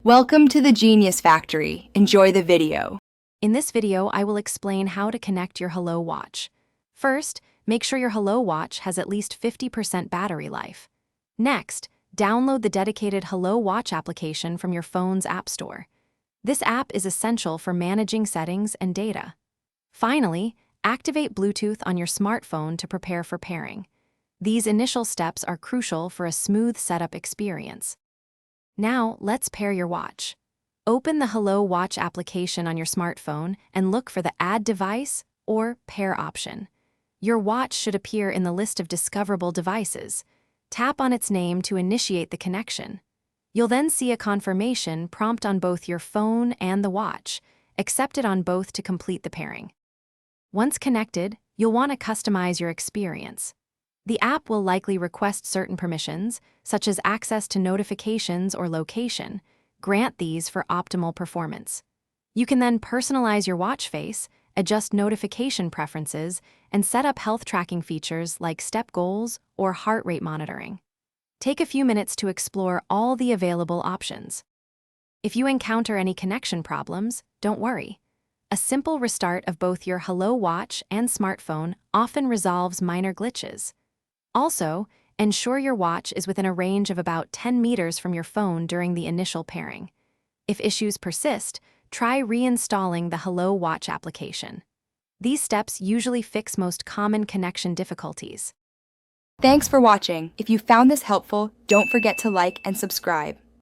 Welcome to the Genius Factory. Enjoy the video. In this video, I will explain how to connect your Hello Watch. First, make sure your Hello Watch has at least 50% battery life. Next, download the dedicated Hello Watch application from your phone's app store. This app is essential for managing settings and data. Finally, activate Bluetooth on your smartphone to prepare for pairing. These initial steps are crucial for a smooth setup experience. Now, let's pair your watch. Open the Hello Watch application on your smartphone and look for the Add Device or Pair option. Your watch should appear in the list of discoverable devices. Tap on its name to initiate the connection. You'll then see a confirmation prompt on both your phone and the watch. Accept it on both to complete the pairing. Once connected, you'll want to customize your experience. The app will likely request certain permissions, such as access to notifications or location. Grant these for optimal performance. You can then personalize your watch face, adjust notification preferences, and set up health tracking features like step goals or heart rate monitoring. Take a few minutes to explore all the available options. If you encounter any connection problems, don't worry. A simple restart of both your Hello Watch and smartphone often resolves minor glitches. Also, ensure your watch is within a range of about 10 meters from your phone during the initial pairing. If issues persist, try reinstalling the Hello Watch application. These steps usually fix most common connection difficulties. Thanks for watching. If you found this helpful, don't forget to like and subscribe.